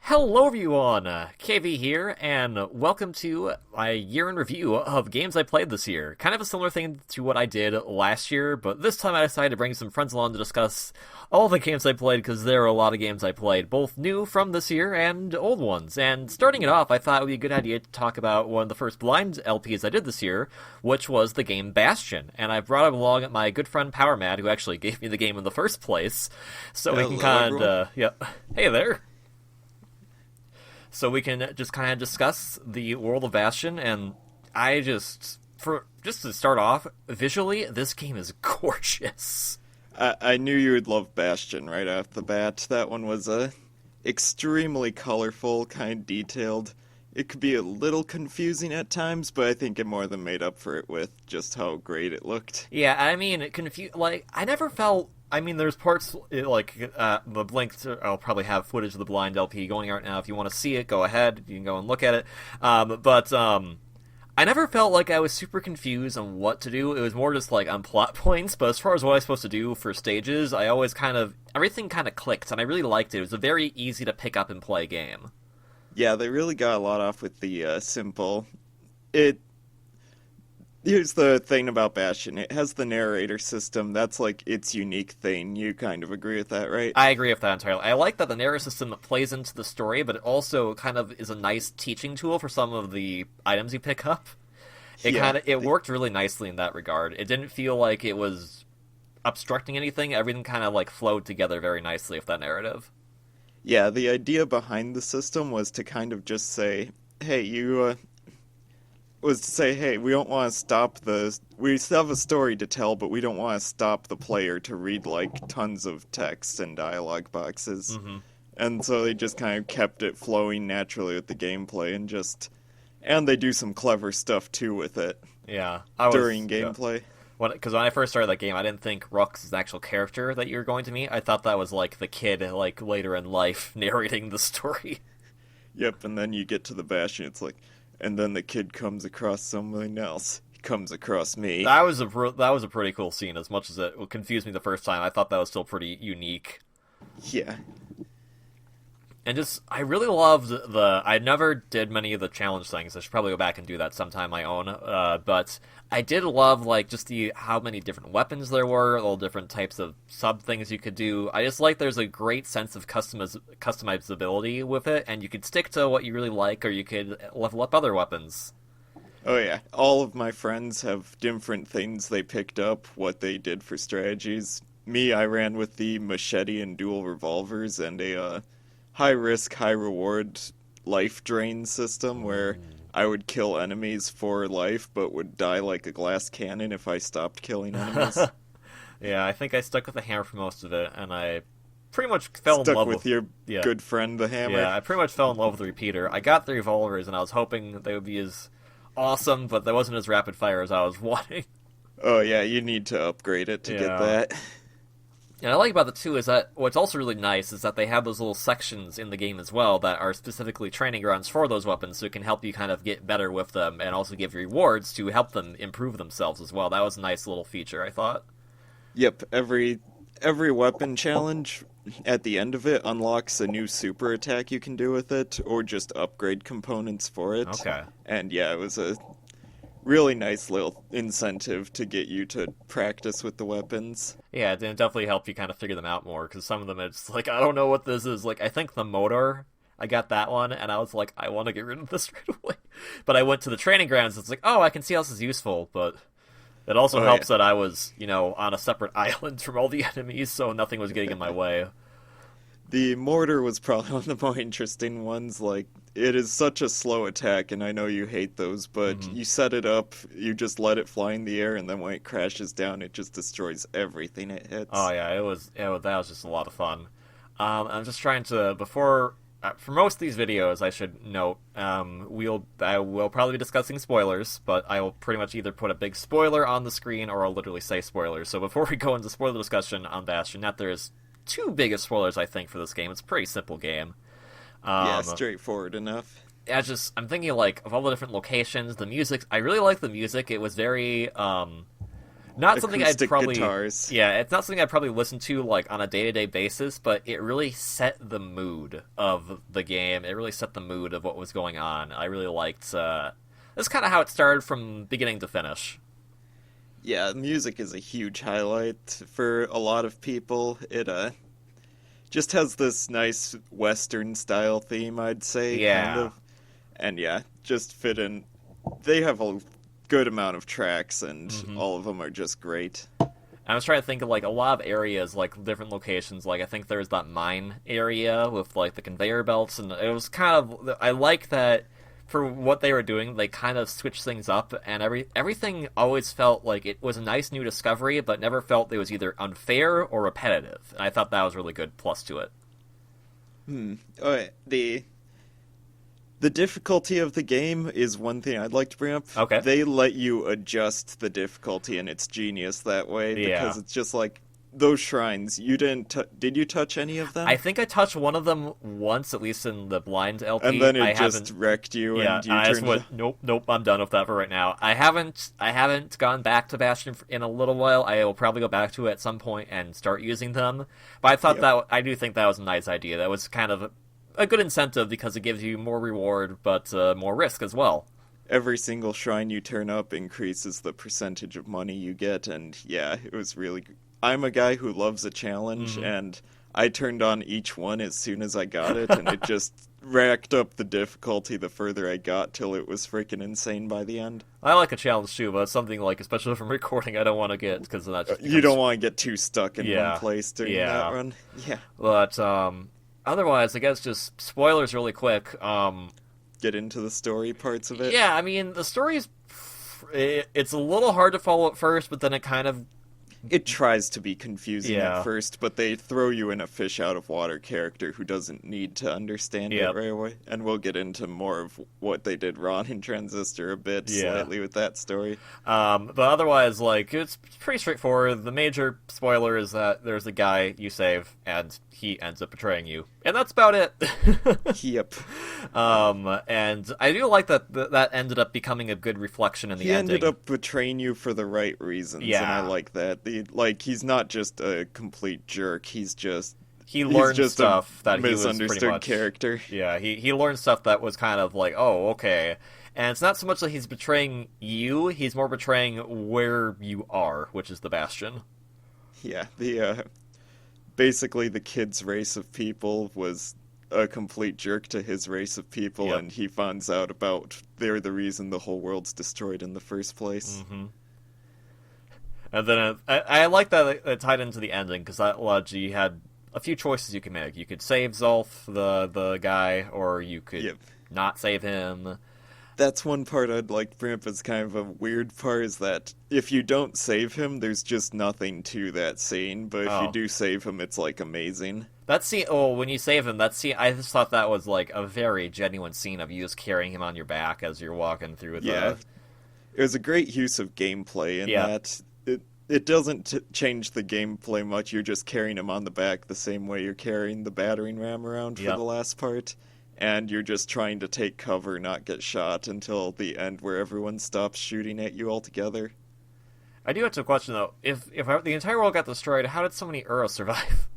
Hello everyone, KV here, and welcome to my year in review of games I played this year. Kind of a similar thing to what I did last year, but this time I decided to bring some friends along to discuss all the games I played, because there are a lot of games I played, both new from this year and old ones. And starting it off, I thought it would be a good idea to talk about one of the first blind LPs I did this year, which was the game Bastion. And I brought along my good friend PowerMad, who actually gave me the game in the first place, so we can kind of, hey there. So we can just kind of discuss the world of Bastion, and just to start off, visually, this game is gorgeous. I knew you would love Bastion right off the bat. That one was extremely colorful, kind of detailed. It could be a little confusing at times, but I think it more than made up for it with just how great it looked. Yeah, I mean, I never felt... I mean, there's parts, the Blink, I'll probably have footage of the blind LP going out now. If you want to see it, go ahead. You can go and look at it. But I never felt like I was super confused on what to do. It was more just, on plot points. But as far as what I was supposed to do for stages, I always everything kind of clicked, and I really liked it. It was a very easy to pick up and play game. Yeah, they really got a lot off with the simple... Here's the thing about Bastion. It has the narrator system. That's, its unique thing. You kind of agree with that, right? I agree with that entirely. I like that the narrator system plays into the story, but it also kind of is a nice teaching tool for some of the items you pick up. It worked really nicely in that regard. It didn't feel like it was obstructing anything. Everything kind of, flowed together very nicely with that narrative. Yeah, the idea behind the system was to kind of just say, hey, we don't want to stop we still have a story to tell, but we don't want to stop the player to read, tons of text and dialogue boxes. Mm-hmm. And so they just kind of kept it flowing naturally with the gameplay, and they do some clever stuff, too, with it. Yeah. During gameplay. Because when I first started that game, I didn't think Rux is the actual character that you were going to meet. I thought that was, the kid, later in life, narrating the story. Yep, and then you get to the Bastion, it's and then the kid comes across someone else. He comes across me. That was a pretty cool scene. As much as it confused me the first time, I thought that was still pretty unique. Yeah. And I really loved I never did many of the challenge things. I should probably go back and do that sometime my own. But I did love, how many different weapons there were, all different types of sub-things you could do. I just there's a great sense of customizability with it, and you could stick to what you really like, or you could level up other weapons. Oh yeah, all of my friends have different things they picked up, what they did for strategies. Me, I ran with the machete and dual revolvers, and a high-risk, high-reward life drain system where I would kill enemies for life, but would die like a glass cannon if I stopped killing enemies. Yeah, I think I stuck with the hammer for most of it, and I pretty much fell in love with your good friend, the hammer. Yeah, I pretty much fell in love with the repeater. I got the revolvers, and I was hoping they would be as awesome, but they wasn't as rapid fire as I was wanting. Oh yeah, you need to upgrade it to get that. And I like about the two is that what's also really nice is that they have those little sections in the game as well that are specifically training grounds for those weapons, so it can help you kind of get better with them and also give rewards to help them improve themselves as well. That was a nice little feature, I thought. Yep, every weapon challenge at the end of it unlocks a new super attack you can do with it, or just upgrade components for it. Okay. And yeah, it was a really nice little incentive to get you to practice with the weapons. Yeah, it definitely helped you kind of figure them out more, because some of them it's I don't know what this is. I think the motor, I got that one, and I was I want to get rid of this right away. But I went to the training grounds, it's oh, I can see how this is useful, but it also helps that I was, on a separate island from all the enemies, so nothing was getting in my way. The mortar was probably one of the more interesting ones. It is such a slow attack, and I know you hate those, but you set it up, you just let it fly in the air, and then when it crashes down, it just destroys everything it hits. Oh yeah, that was just a lot of fun. I'm just trying to, for most of these videos, I should note, I will probably be discussing spoilers, but I will pretty much either put a big spoiler on the screen, or I'll literally say spoilers. So before we go into spoiler discussion on Bastion, there's two biggest spoilers, I think, for this game. It's a pretty simple game. Yeah, straightforward enough. I'm thinking, of all the different locations, the music, I really like the music. It was very, Not something I'd acoustic probably guitars. Yeah, it's not something I'd probably listen to like on a day-to-day basis, but it really set the mood of the game. It really set the mood of what was going on. I really liked that's kind of how it started from beginning to finish. Yeah, music is a huge highlight for a lot of people. It just has this nice Western style theme, I'd say, kind Yeah. of. And yeah, just fit in. They have a good amount of tracks, and all of them are just great. I was trying to think of like a lot of areas, like different locations. Like I think there's that mine area with like the conveyor belts, and it was kind of I like that for what they were doing. They kind of switched things up, and everything always felt like it was a nice new discovery, but never felt it was either unfair or repetitive. And I thought that was a really good plus to it. Oh, the difficulty of the game is one thing I'd like to bring up. Okay. They let you adjust the difficulty, and it's genius that way, because Yeah. it's just like those shrines. You didn't. Did you touch any of them? I think I touched one of them once, at least in the blind LP. And then it I just haven't. wrecked you, Yeah, and you I just turned. went, nope, I'm done with that for right now. I haven't gone back to Bastion in a little while. I will probably go back to it at some point and start using them. But I thought I do think that was a nice idea. That was kind of a good incentive because it gives you more reward, but more risk as well. Every single shrine you turn up increases the percentage of money you get, and yeah, it was really. I'm a guy who loves a challenge, and I turned on each one as soon as I got it, and it just racked up the difficulty the further I got till it was freaking insane by the end. I like a challenge too, but it's something like, especially from recording, I don't want to get because that just You don't want to get too stuck in Yeah, one place during yeah. that run. Yeah. But otherwise, I guess just spoilers really quick. Get into the story parts of it. Yeah, I mean the story's it's a little hard to follow at first, but then it kind of It tries to be confusing Yeah. at first, but they throw you in a fish out of water character who doesn't need to understand Yep. it right away. And we'll get into more of what they did wrong in Transistor a bit slightly with that story. but otherwise, like, it's pretty straightforward. The major spoiler is that there's a guy you save, and he ends up betraying you. And that's about it. Yep. And I do like that that ended up becoming a good reflection in the He ending. ended up betraying you for the right reasons, and Yeah. I like that. He's not just a complete jerk, He he's learned just stuff a that he was pretty misunderstood much... character. Yeah, he learned stuff that was kind of like, oh, okay. And it's not so much that he's betraying you, he's more betraying where you are, which is the Bastion. Yeah, basically the kid's race of people was a complete jerk to his race of people, Yep. and he finds out about they're the reason the whole world's destroyed in the first place. And then I like that it tied into the ending, because that allowed you had a few choices you could make. You could save Zolf, the guy, or you could Yep. not save him. That's one part I'd like to bring up as kind of a weird part, is that if you don't save him, there's just nothing to that scene, but if Oh. you do save him, it's like amazing. That scene, when you save him, that scene, I just thought that was like a very genuine scene of you just carrying him on your back as you're walking through the... Yeah. It was a great use of gameplay in Yeah. that. It doesn't change the gameplay much. You're just carrying him on the back the same way you're carrying the battering ram around for Yep. the last part. And you're just trying to take cover, not get shot until the end where everyone stops shooting at you altogether. I do have to question, though, if the entire world got destroyed, how did so many Uros survive?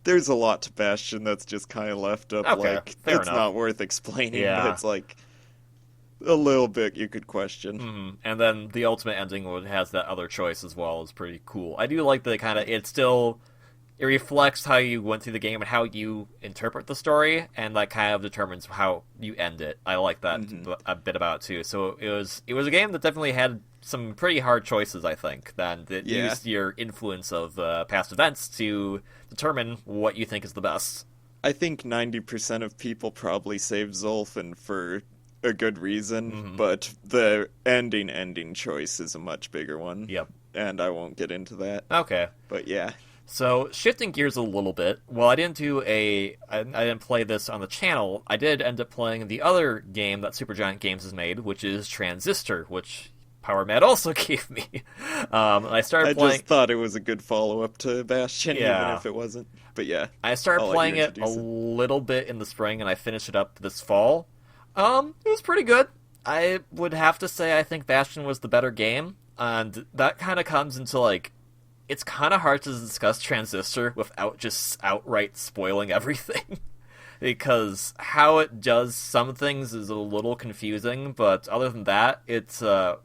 There's a lot to Bastion that's just kind of left up. Okay, Like, fair it's enough. not worth explaining, Yeah. but it's like a little bit you could question. And then the ultimate ending has that other choice as well, is pretty cool. I do like the kind of, it reflects how you went through the game and how you interpret the story, and that kind of determines how you end it. I like that a bit about it too. So it was a game that definitely had some pretty hard choices, I think, that Yeah. used your influence of past events to determine what you think is the best. I think 90% of people probably save Zolfin for a good reason, but the ending choice is a much bigger one. Yep. And I won't get into that. Okay. But yeah. So, shifting gears a little bit, well, I didn't play this on the channel, I did end up playing the other game that Supergiant Games has made, which is Transistor, which PowerMed also gave me. I started playing... just thought it was a good follow-up to Bastion, Yeah. even if it wasn't. But yeah. I started I'll let playing you it a introduce it. little bit in the spring, and I finished it up this fall. It was pretty good. I would have to say I think Bastion was the better game, and that kind of comes into, like, it's kind of hard to discuss Transistor without just outright spoiling everything. Because how it does some things is a little confusing, but other than that, it's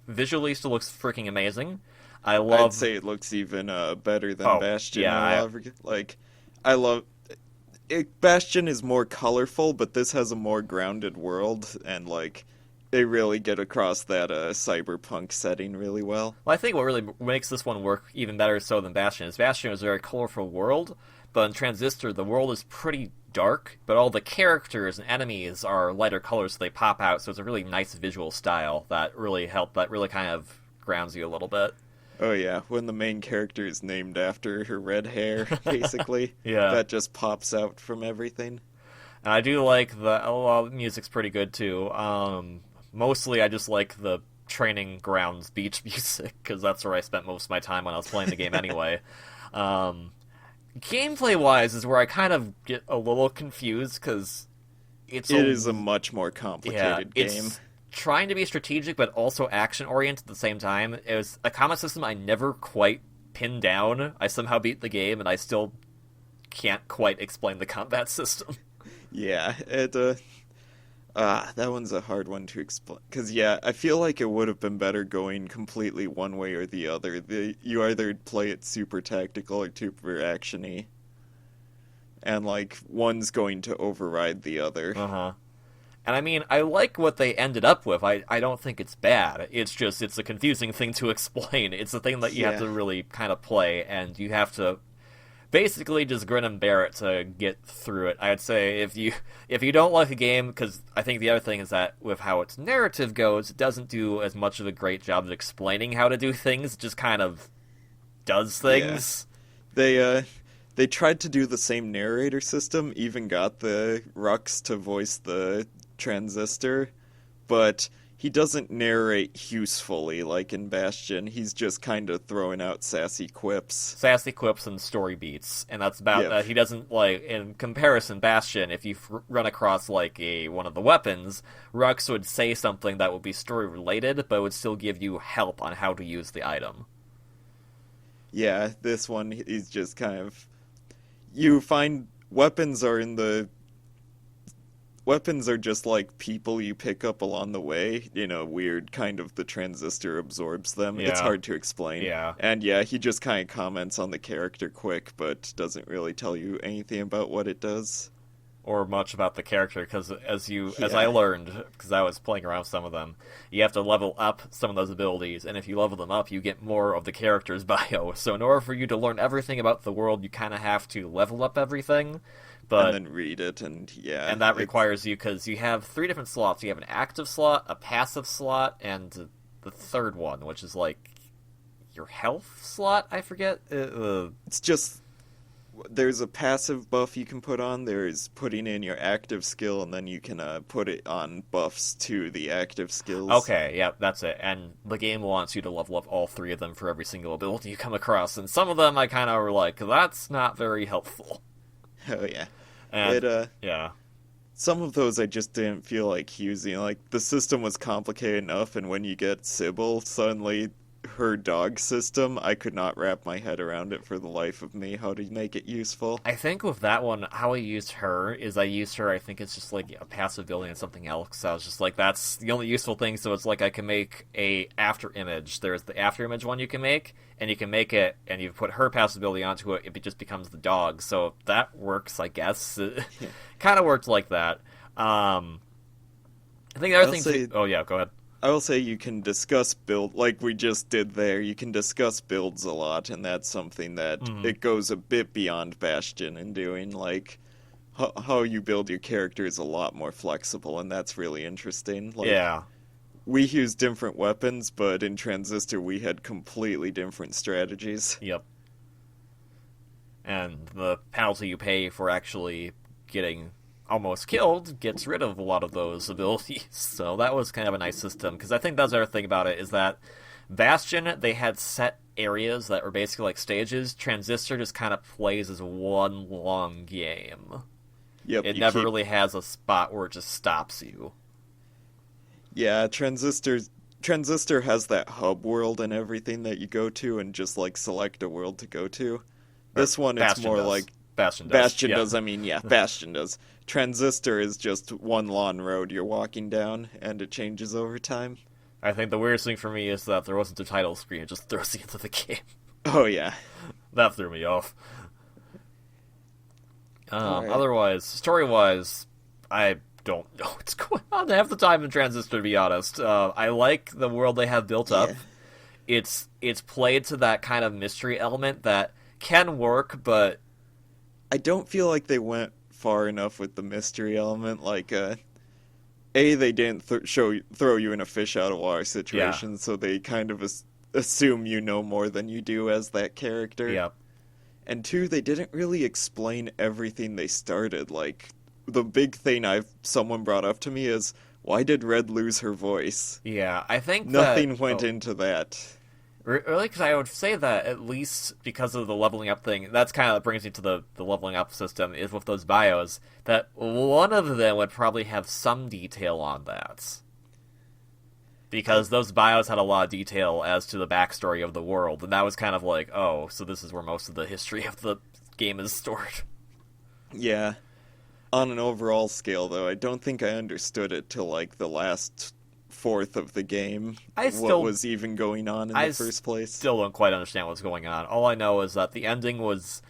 visually still looks freaking amazing. I love. I'd say it looks even better than Oh, Bastion. yeah, Like, I love Bastion is more colorful, but this has a more grounded world, and like they really get across that cyberpunk setting really well. Well, I think what really makes this one work even better so than Bastion is Bastion is a very colorful world, but in Transistor, the world is pretty dark, but all the characters and enemies are lighter colors, so they pop out, so it's a really nice visual style that really kind of grounds you a little bit. Oh yeah, when the main character is named after her red hair, basically, Yeah. that just pops out from everything. And I do like the music's pretty good too. Mostly I just like the training grounds beach music, because that's where I spent most of my time when I was playing the game anyway. Gameplay-wise is where I kind of get a little confused, because it is a much more complicated game. It's trying to be strategic, but also action-oriented at the same time. It was a combat system I never quite pinned down. I somehow beat the game, and I still can't quite explain the combat system. Yeah, that one's a hard one to explain. Because, yeah, I feel like it would have been better going completely one way or the other. You either play it super tactical or super action-y. And, like, one's going to override the other. Uh-huh. And I mean, I like what they ended up with. I don't think it's bad. It's just, it's a confusing thing to explain. It's a thing that you have to really kind of play, and you have to basically just grin and bear it to get through it. I'd say if you don't like a game, because I think the other thing is that with how its narrative goes, it doesn't do as much of a great job of explaining how to do things. It just kind of does things. Yeah. They tried to do the same narrator system, even got the Rux to voice the Transistor, but he doesn't narrate usefully like in Bastion. He's just kind of throwing out sassy quips. And story beats, and that's about that. He doesn't, like, in comparison, Bastion, if you run across like one of the weapons, Rux would say something that would be story related, but would still give you help on how to use the item. Yeah, this one he's just kind of, you find weapons are just like people you pick up along the way, weird kind of the Transistor absorbs them. Yeah. It's hard to explain. Yeah. And yeah, he just kind of comments on the character quick, but doesn't really tell you anything about what it does. Or much about the character, because as I learned, because I was playing around with some of them, you have to level up some of those abilities, and if you level them up, you get more of the character's bio. So in order for you to learn everything about the world, you kind of have to level up everything. But, and then read it, and that requires you, because you have 3 different slots. You have an active slot, a passive slot, and the third one, which is like your health slot, I forget. It's just, there's a passive buff you can put on, there's putting in your active skill, and then you can put it on buffs to the active skills. Okay, yeah, that's it. And the game wants you to level up all 3 of them for every single ability you come across, and some of them I kind of were like, that's not very helpful. Oh yeah. And, yeah. Some of those I just didn't feel like using. Like, the system was complicated enough, and when you get Sybil, suddenly her dog system, I could not wrap my head around it for the life of me, how to make it useful. I think with that one, how I used her, I think it's just like a passive ability and something else. I was just like, that's the only useful thing, so it's like I can make a after image. There's the after image one you can make, and you can make it, and you put her passive ability onto it, it just becomes the dog. So that works, I guess. It kind of worked like that. I think the other thing... Oh yeah, go ahead. I will say you can discuss build, like we just did there, you can discuss builds a lot, and that's something that it goes a bit beyond Bastion in doing, like, how you build your character is a lot more flexible, and that's really interesting. Like, yeah. We used different weapons, but in Transistor we had completely different strategies. Yep. And the penalty you pay for actually getting almost killed gets rid of a lot of those abilities. So that was kind of a nice system, because I think that's the other thing about it, is that Bastion, they had set areas that were basically like stages. Transistor just kind of plays as one long game. Yep. It never really has a spot where it just stops you. Yeah, Transistor has that hub world and everything that you go to and just like select a world to go to. Or This one it's Bastion more does. like Bastion does. Bastion Yeah. does, I mean, yeah, Bastion does. Transistor is just one lawn road you're walking down and it changes over time. I think the weirdest thing for me is that there wasn't a title screen. It just throws you into the game. Oh yeah. That threw me off. Alright. Otherwise, story-wise, I don't know what's going on half the time in Transistor, to be honest. I like the world they have built up. Yeah. It's played to that kind of mystery element that can work, but I don't feel like they went far enough with the mystery element. Like, they didn't throw you in a fish out of water situation, so they kind of assume you know more than you do as that character. yeah. And two, they didn't really explain everything they started. Like, the big thing someone brought up to me is, why did Red lose her voice? Yeah, I think Nothing went into that. Really, because I would say that at least because of the leveling up thing, that's kind of brings me to the leveling up system, is with those bios, that one of them would probably have some detail on that. Because those bios had a lot of detail as to the backstory of the world, and that was kind of like, oh, so this is where most of the history of the game is stored. Yeah. On an overall scale, though, I don't think I understood it till, like, the last fourth of the game, what was even going on in the first place. Still don't quite understand what's going on. All I know is that the ending was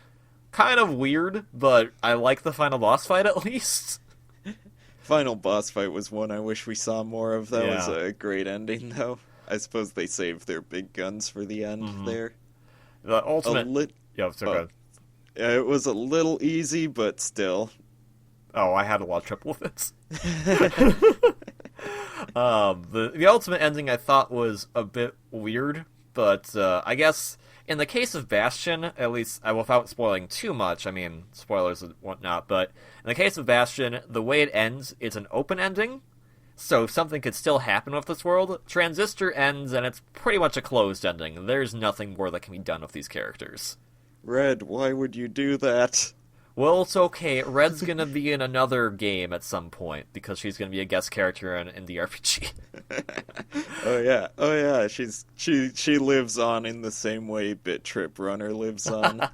kind of weird, but I like the final boss fight at least. Final boss fight was one I wish we saw more of. That was Yeah. a great ending, though. I suppose they saved their big guns for the end there. The ultimate... Yeah, so good. It was a little easy, but still. Oh, I had a lot of trouble with it. The ultimate ending I thought was a bit weird, but I guess in the case of Bastion, at least without spoiling too much, I mean, spoilers and whatnot, but in the case of Bastion, the way it ends, it's an open ending, so something could still happen with this world. Transistor ends, and it's pretty much a closed ending. There's nothing more that can be done with these characters. Red, why would you do that? Well, it's okay. Red's gonna be in another game at some point because she's gonna be a guest character in the RPG. Oh yeah. She lives on in the same way Bit Trip Runner lives on.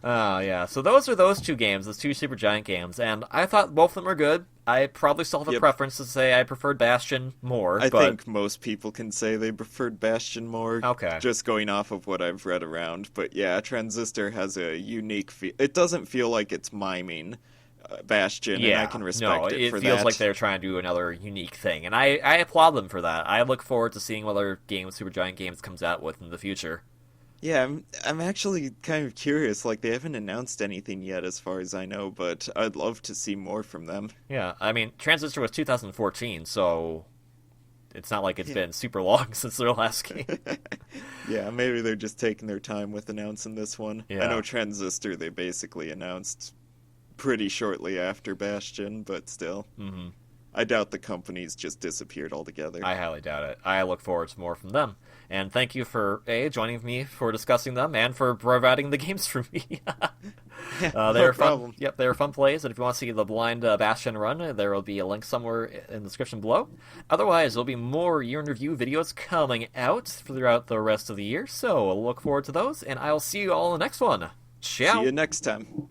Yeah. So those are those two games, those two Supergiant games, and I thought both of them were good. I probably still have a preference to say I preferred Bastion more. I think most people can say they preferred Bastion more. Okay. Just going off of what I've read around. But yeah, Transistor has a unique feel. It doesn't feel like it's miming Bastion, and I can respect it for that. It feels like they're trying to do another unique thing, and I applaud them for that. I look forward to seeing what other games Supergiant Games comes out with in the future. Yeah, I'm actually kind of curious. Like, they haven't announced anything yet as far as I know, but I'd love to see more from them. Yeah, I mean, Transistor was 2014, so it's not like it's been super long since their last game. Yeah, maybe they're just taking their time with announcing this one. Yeah. I know Transistor they basically announced pretty shortly after Bastion, but still. Mm-hmm. I doubt the company's just disappeared altogether. I highly doubt it. I look forward to more from them. And thank you for, joining me for discussing them and for providing the games for me. They were fun. Yep, they were fun plays. And if you want to see the blind Bastion run, there will be a link somewhere in the description below. Otherwise, there'll be more year in review videos coming out throughout the rest of the year. So look forward to those, and I'll see you all in the next one. Ciao. See you next time.